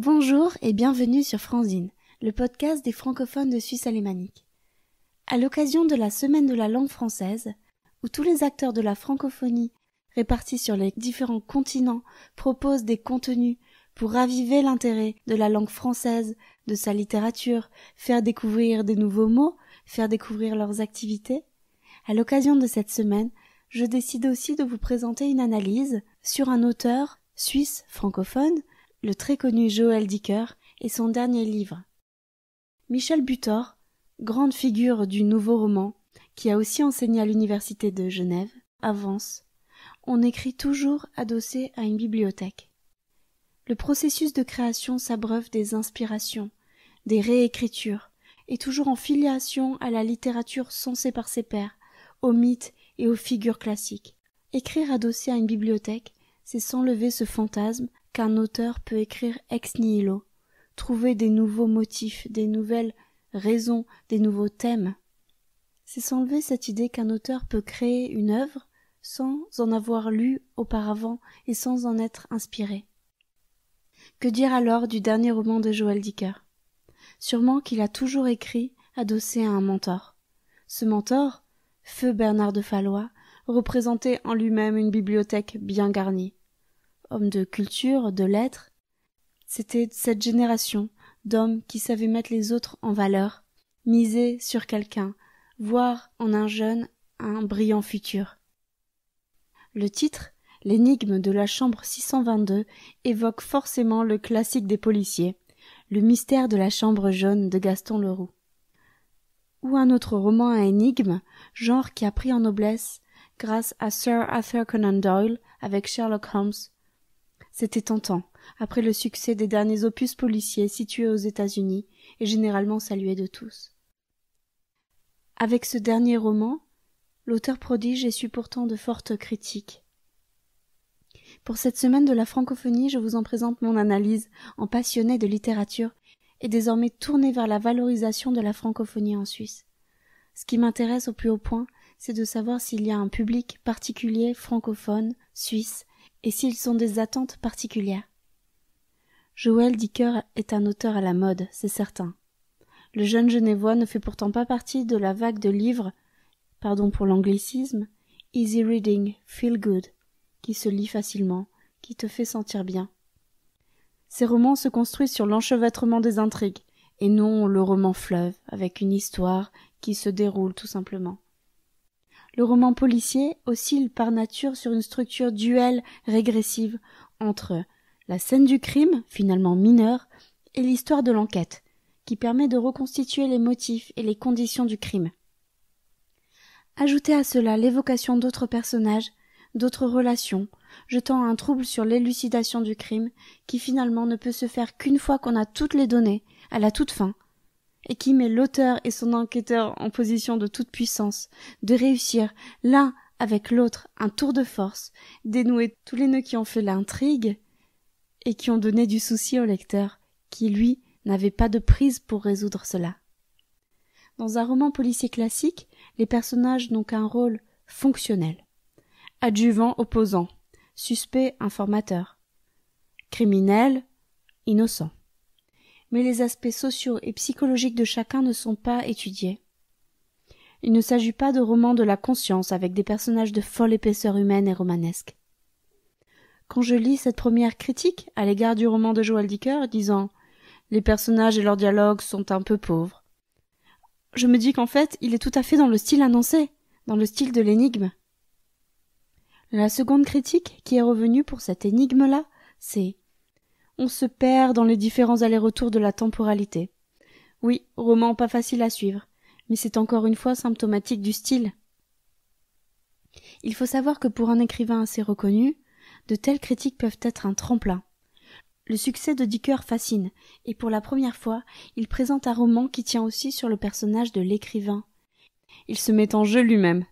Bonjour et bienvenue sur Franzine, le podcast des francophones de Suisse alémanique. À l'occasion de la Semaine de la langue française, où tous les acteurs de la francophonie répartis sur les différents continents proposent des contenus pour raviver l'intérêt de la langue française, de sa littérature, faire découvrir des nouveaux mots, faire découvrir leurs activités, à l'occasion de cette semaine, je décide aussi de vous présenter une analyse sur un auteur suisse francophone, le très connu Joël Dicker, et son dernier livre. Michel Butor, grande figure du nouveau roman, qui a aussi enseigné à l'université de Genève, avance. On écrit toujours adossé à une bibliothèque. Le processus de création s'abreuve des inspirations, des réécritures, et toujours en filiation à la littérature sensée par ses pairs, aux mythes et aux figures classiques. Écrire adossé à une bibliothèque, c'est s'enlever ce fantasme qu'un auteur peut écrire ex nihilo, trouver des nouveaux motifs, des nouvelles raisons, des nouveaux thèmes. C'est s'enlever cette idée qu'un auteur peut créer une œuvre sans en avoir lu auparavant et sans en être inspiré. Que dire alors du dernier roman de Joël Dicker? Sûrement qu'il a toujours écrit adossé à un mentor. Ce mentor, feu Bernard de Fallois, représentait en lui-même une bibliothèque bien garnie. Homme de culture, de lettres, c'était cette génération d'hommes qui savaient mettre les autres en valeur, miser sur quelqu'un, voir en un jeune un brillant futur. Le titre, L'énigme de la chambre 622, évoque forcément le classique des policiers, Le mystère de la chambre jaune de Gaston Leroux. Ou un autre roman à énigme, genre qui a pris en noblesse grâce à Sir Arthur Conan Doyle avec Sherlock Holmes. C'était tentant, après le succès des derniers opus policiers situés aux États-Unis et généralement salués de tous. Avec ce dernier roman, l'auteur prodige essuie pourtant de fortes critiques. Pour cette semaine de la francophonie, je vous en présente mon analyse en passionné de littérature et désormais tournée vers la valorisation de la francophonie en Suisse. Ce qui m'intéresse au plus haut point, c'est de savoir s'il y a un public particulier francophone, suisse, et s'ils sont des attentes particulières. Joël Dicker est un auteur à la mode, c'est certain. Le jeune Genevois ne fait pourtant pas partie de la vague de livres, pardon pour l'anglicisme, easy reading, feel good, qui se lit facilement, qui te fait sentir bien. Ces romans se construisent sur l'enchevêtrement des intrigues, et non le roman fleuve, avec une histoire qui se déroule tout simplement. Le roman policier oscille par nature sur une structure duelle régressive entre la scène du crime, finalement mineure, et l'histoire de l'enquête, qui permet de reconstituer les motifs et les conditions du crime. Ajoutez à cela l'évocation d'autres personnages, d'autres relations, jetant un trouble sur l'élucidation du crime, qui finalement ne peut se faire qu'une fois qu'on a toutes les données, à la toute fin, et qui met l'auteur et son enquêteur en position de toute puissance, de réussir, l'un avec l'autre, un tour de force, dénouer tous les nœuds qui ont fait l'intrigue, et qui ont donné du souci au lecteur, qui, lui, n'avait pas de prise pour résoudre cela. Dans un roman policier classique, les personnages n'ont qu'un rôle fonctionnel. Adjuvant opposant, suspect informateur, criminel innocent. Mais les aspects sociaux et psychologiques de chacun ne sont pas étudiés. Il ne s'agit pas de romans de la conscience avec des personnages de folle épaisseur humaine et romanesque. Quand je lis cette première critique à l'égard du roman de Joël Dicker, disant « Les personnages et leurs dialogues sont un peu pauvres », je me dis qu'en fait, il est tout à fait dans le style annoncé, dans le style de l'énigme. La seconde critique qui est revenue pour cette énigme-là, c'est « On se perd dans les différents allers-retours de la temporalité. » Oui, roman pas facile à suivre, mais c'est encore une fois symptomatique du style. Il faut savoir que pour un écrivain assez reconnu, de telles critiques peuvent être un tremplin. Le succès de Dicker fascine, et pour la première fois, il présente un roman qui tient aussi sur le personnage de l'écrivain. Il se met en jeu lui-même.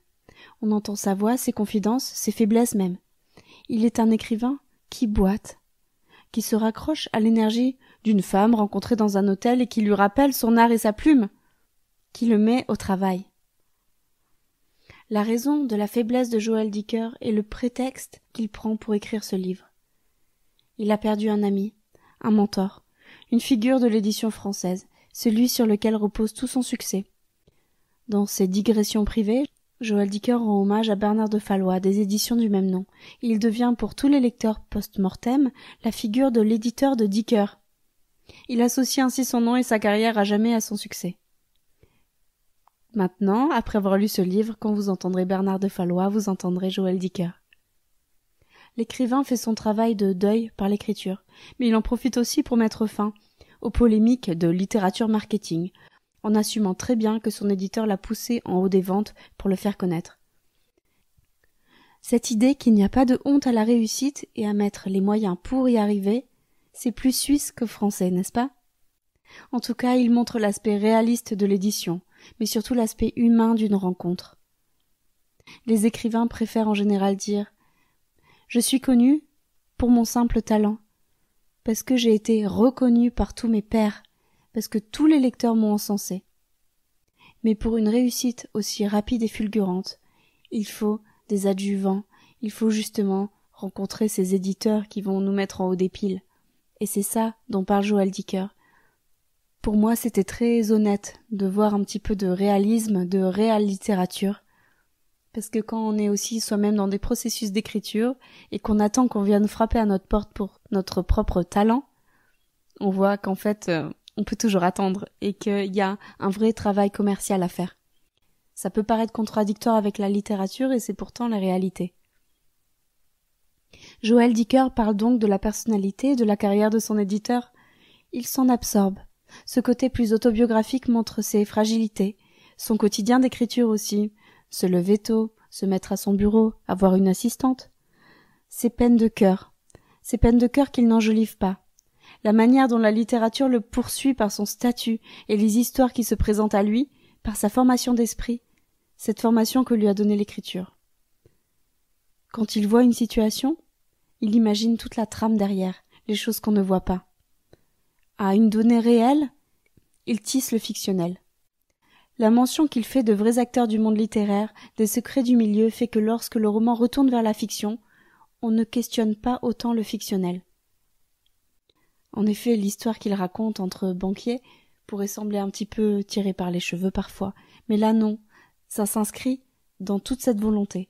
On entend sa voix, ses confidences, ses faiblesses même. Il est un écrivain qui boite, qui se raccroche à l'énergie d'une femme rencontrée dans un hôtel et qui lui rappelle son art et sa plume, qui le met au travail. La raison de la faiblesse de Joël Dicker est le prétexte qu'il prend pour écrire ce livre. Il a perdu un ami, un mentor, une figure de l'édition française, celui sur lequel repose tout son succès. Dans ses digressions privées, Joël Dicker rend hommage à Bernard de Fallois, des éditions du même nom. Il devient pour tous les lecteurs post-mortem la figure de l'éditeur de Dicker. Il associe ainsi son nom et sa carrière à jamais à son succès. Maintenant, après avoir lu ce livre, quand vous entendrez Bernard de Fallois, vous entendrez Joël Dicker. L'écrivain fait son travail de deuil par l'écriture, mais il en profite aussi pour mettre fin aux polémiques de littérature marketing, en assumant très bien que son éditeur l'a poussé en haut des ventes pour le faire connaître. Cette idée qu'il n'y a pas de honte à la réussite et à mettre les moyens pour y arriver, c'est plus suisse que français, n'est-ce pas? En tout cas, il montre l'aspect réaliste de l'édition, mais surtout l'aspect humain d'une rencontre. Les écrivains préfèrent en général dire « Je suis connu pour mon simple talent, parce que j'ai été reconnu par tous mes pairs, parce que tous les lecteurs m'ont encensé. » Mais pour une réussite aussi rapide et fulgurante, il faut des adjuvants, il faut justement rencontrer ces éditeurs qui vont nous mettre en haut des piles. Et c'est ça dont parle Joël Dicker. Pour moi, c'était très honnête de voir un petit peu de réalisme, de réelle littérature. Parce que quand on est aussi soi-même dans des processus d'écriture et qu'on attend qu'on vienne frapper à notre porte pour notre propre talent, on voit qu'en fait, on peut toujours attendre et qu'il y a un vrai travail commercial à faire. Ça peut paraître contradictoire avec la littérature et c'est pourtant la réalité. Joël Dicker parle donc de la personnalité et de la carrière de son éditeur. Il s'en absorbe. Ce côté plus autobiographique montre ses fragilités, son quotidien d'écriture aussi, se lever tôt, se mettre à son bureau, avoir une assistante. Ses peines de cœur qu'il n'enjolive pas. La manière dont la littérature le poursuit par son statut et les histoires qui se présentent à lui, par sa formation d'esprit, cette formation que lui a donnée l'écriture. Quand il voit une situation, il imagine toute la trame derrière, les choses qu'on ne voit pas. À une donnée réelle, il tisse le fictionnel. La mention qu'il fait de vrais acteurs du monde littéraire, des secrets du milieu, fait que lorsque le roman retourne vers la fiction, on ne questionne pas autant le fictionnel. En effet, l'histoire qu'il raconte entre banquiers pourrait sembler un petit peu tirée par les cheveux parfois, mais là non, ça s'inscrit dans toute cette volonté.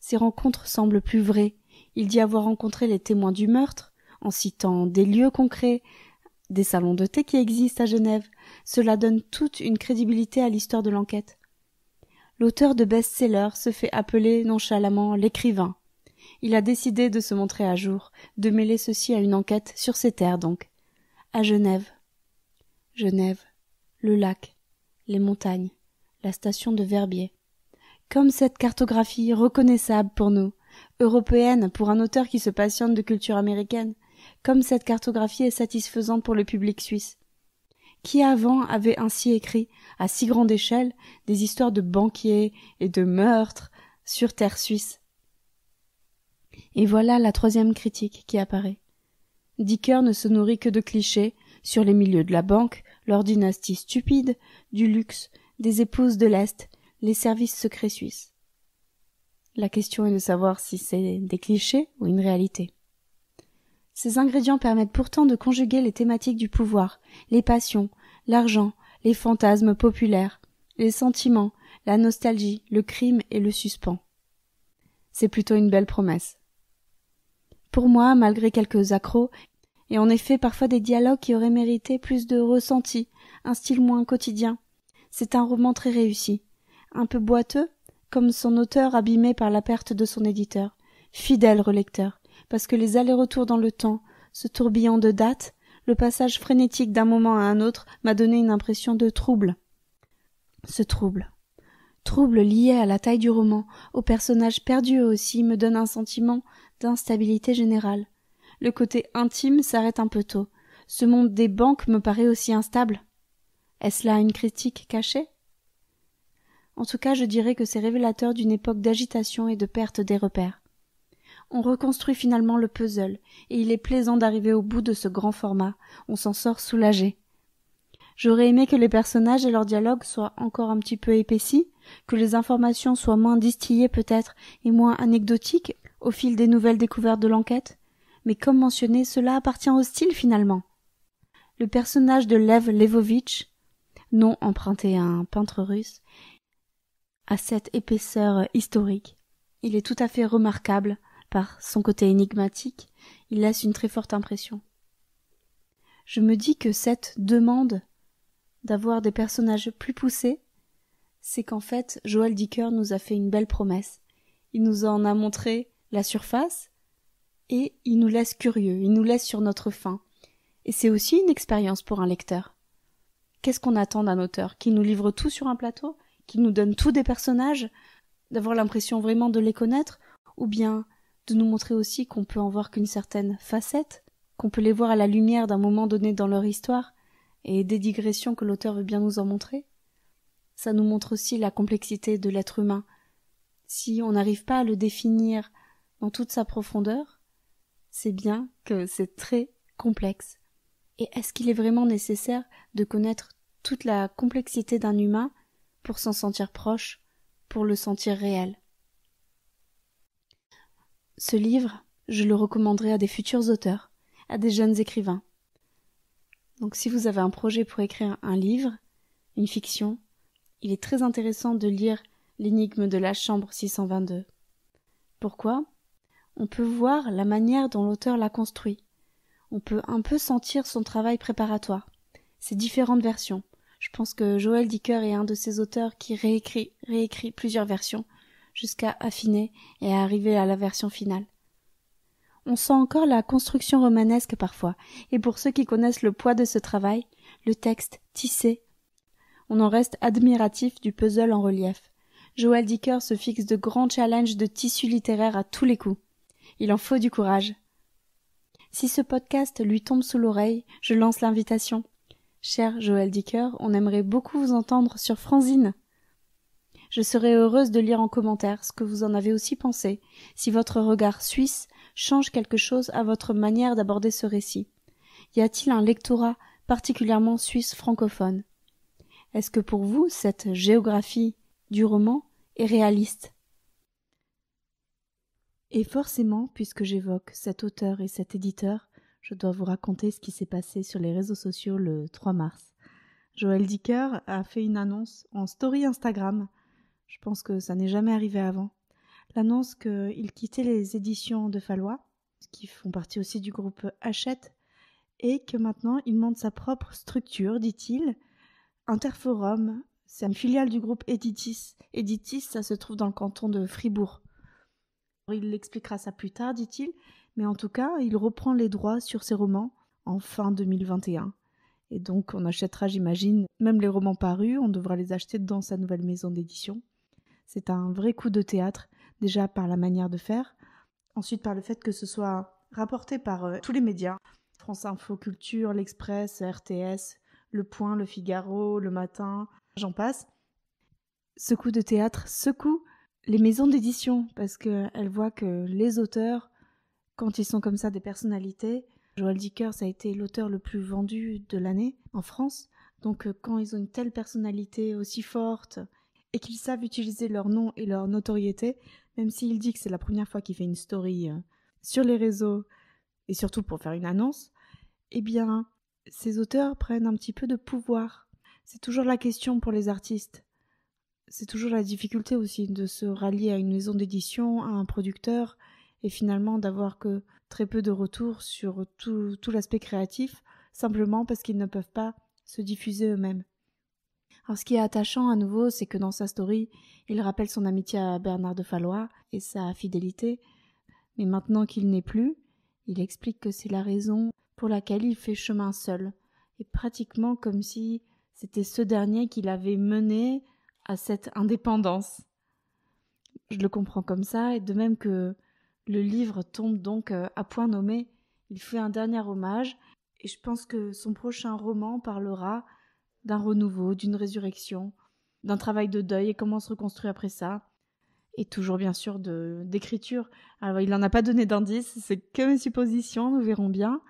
Ces rencontres semblent plus vraies. Il dit avoir rencontré les témoins du meurtre, en citant des lieux concrets, des salons de thé qui existent à Genève. Cela donne toute une crédibilité à l'histoire de l'enquête. L'auteur de best-sellers se fait appeler nonchalamment l'écrivain. Il a décidé de se montrer à jour, de mêler ceci à une enquête sur ses terres donc. À Genève. Genève, le lac, les montagnes, la station de Verbier. Comme cette cartographie reconnaissable pour nous, européenne pour un auteur qui se passionne de culture américaine, comme cette cartographie est satisfaisante pour le public suisse. Qui avant avait ainsi écrit, à si grande échelle, des histoires de banquiers et de meurtres sur terre suisse? Et voilà la troisième critique qui apparaît. Dicker ne se nourrit que de clichés sur les milieux de la banque, leur dynastie stupide, du luxe, des épouses de l'Est, les services secrets suisses. La question est de savoir si c'est des clichés ou une réalité. Ces ingrédients permettent pourtant de conjuguer les thématiques du pouvoir, les passions, l'argent, les fantasmes populaires, les sentiments, la nostalgie, le crime et le suspens. C'est plutôt une belle promesse. Pour moi, malgré quelques accros, et en effet parfois des dialogues qui auraient mérité plus de ressenti, un style moins quotidien, c'est un roman très réussi, un peu boiteux, comme son auteur abîmé par la perte de son éditeur, fidèle relecteur, parce que les allers-retours dans le temps, ce tourbillon de dates, le passage frénétique d'un moment à un autre m'a donné une impression de trouble. Ce trouble lié à la taille du roman, aux personnages perdus aussi, me donne un sentiment d'instabilité générale. Le côté intime s'arrête un peu tôt. Ce monde des banques me paraît aussi instable. Est-ce là une critique cachée? En tout cas, je dirais que c'est révélateur d'une époque d'agitation et de perte des repères. On reconstruit finalement le puzzle, et il est plaisant d'arriver au bout de ce grand format. On s'en sort soulagé. J'aurais aimé que les personnages et leurs dialogues soient encore un petit peu épaissis, que les informations soient moins distillées peut-être et moins anecdotiques au fil des nouvelles découvertes de l'enquête. Mais comme mentionné, cela appartient au style finalement. Le personnage de Lev Lvovitch, nom emprunté à un peintre russe, a cette épaisseur historique. Il est tout à fait remarquable par son côté énigmatique, il laisse une très forte impression. Je me dis que cette demande d'avoir des personnages plus poussés, c'est qu'en fait, Joël Dicker nous a fait une belle promesse. Il nous en a montré la surface et il nous laisse curieux, il nous laisse sur notre faim. Et c'est aussi une expérience pour un lecteur. Qu'est-ce qu'on attend d'un auteur? Qu'il nous livre tout sur un plateau? Qu'il nous donne tout des personnages? D'avoir l'impression vraiment de les connaître? Ou bien de nous montrer aussi qu'on peut en voir qu'une certaine facette? Qu'on peut les voir à la lumière d'un moment donné dans leur histoire et des digressions que l'auteur veut bien nous en montrer? Ça nous montre aussi la complexité de l'être humain. Si on n'arrive pas à le définir dans toute sa profondeur, c'est bien que c'est très complexe. Et est-ce qu'il est vraiment nécessaire de connaître toute la complexité d'un humain pour s'en sentir proche, pour le sentir réel? Ce livre, je le recommanderais à des futurs auteurs, à des jeunes écrivains. Donc si vous avez un projet pour écrire un livre, une fiction, il est très intéressant de lire L'énigme de la chambre 622. Pourquoi? On peut voir la manière dont l'auteur l'a construit. On peut un peu sentir son travail préparatoire, ses différentes versions. Je pense que Joël Dicker est un de ces auteurs qui réécrit plusieurs versions, jusqu'à affiner et arriver à la version finale. On sent encore la construction romanesque parfois, et pour ceux qui connaissent le poids de ce travail, le texte tissé, on en reste admiratif du puzzle en relief. Joël Dicker se fixe de grands challenges de tissu littéraire à tous les coups. Il en faut du courage. Si ce podcast lui tombe sous l'oreille, je lance l'invitation. Cher Joël Dicker, on aimerait beaucoup vous entendre sur Franzine. Je serais heureuse de lire en commentaire ce que vous en avez aussi pensé, si votre regard suisse change quelque chose à votre manière d'aborder ce récit. Y a-t-il un lectorat particulièrement suisse francophone? Est-ce que pour vous, cette géographie du roman est réaliste? Et forcément, puisque j'évoque cet auteur et cet éditeur, je dois vous raconter ce qui s'est passé sur les réseaux sociaux le 3 mars. Joël Dicker a fait une annonce en story Instagram. Je pense que ça n'est jamais arrivé avant. L'annonce qu'il quittait les éditions de Fallois, qui font partie aussi du groupe Hachette, et que maintenant il monte sa propre structure, dit-il, Interforum. C'est une filiale du groupe Editis. Editis, ça se trouve dans le canton de Fribourg. Il expliquera ça plus tard, dit-il, mais en tout cas, il reprend les droits sur ses romans en fin 2021. Et donc, on achètera, j'imagine, même les romans parus, on devra les acheter dans sa nouvelle maison d'édition. C'est un vrai coup de théâtre, déjà par la manière de faire, ensuite par le fait que ce soit rapporté par tous les médias, France Info Culture, l'Express, RTS, Le Point, Le Figaro, Le Matin, j'en passe. Ce coup de théâtre secoue les maisons d'édition, parce qu'elles voient que les auteurs, quand ils sont comme ça des personnalités, Joël Dicker, ça a été l'auteur le plus vendu de l'année en France, donc quand ils ont une telle personnalité aussi forte, et qu'ils savent utiliser leur nom et leur notoriété, même s'il dit que c'est la première fois qu'il fait une story sur les réseaux, et surtout pour faire une annonce, eh bien, ces auteurs prennent un petit peu de pouvoir. C'est toujours la question pour les artistes. C'est toujours la difficulté aussi de se rallier à une maison d'édition, à un producteur, et finalement d'avoir que très peu de retours sur tout l'aspect créatif, simplement parce qu'ils ne peuvent pas se diffuser eux-mêmes. Alors ce qui est attachant à nouveau, c'est que dans sa story, il rappelle son amitié à Bernard de Fallois et sa fidélité, mais maintenant qu'il n'est plus, il explique que c'est la raison pour laquelle il fait chemin seul, et pratiquement comme si c'était ce dernier qui l'avait mené à cette indépendance. Je le comprends comme ça, et de même que le livre tombe donc à point nommé, il fait un dernier hommage, et je pense que son prochain roman parlera d'un renouveau, d'une résurrection, d'un travail de deuil et comment se reconstruire après ça, et toujours bien sûr d'écriture. Alors il n'en a pas donné d'indice, c'est que mes suppositions, nous verrons bien.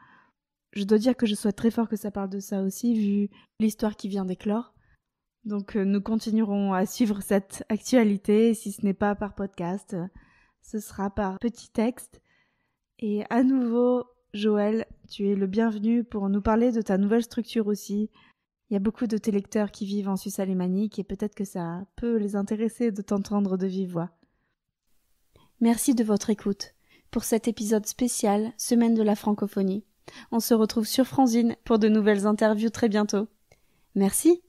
Je dois dire que je souhaite très fort que ça parle de ça aussi, vu l'histoire qui vient d'éclore. Donc nous continuerons à suivre cette actualité, si ce n'est pas par podcast, ce sera par petit texte. Et à nouveau, Joël, tu es le bienvenu pour nous parler de ta nouvelle structure aussi. Il y a beaucoup de tes lecteurs qui vivent en Suisse alémanique et peut-être que ça peut les intéresser de t'entendre de vive voix. Merci de votre écoute pour cet épisode spécial Semaine de la francophonie. On se retrouve sur Franzine pour de nouvelles interviews très bientôt. Merci.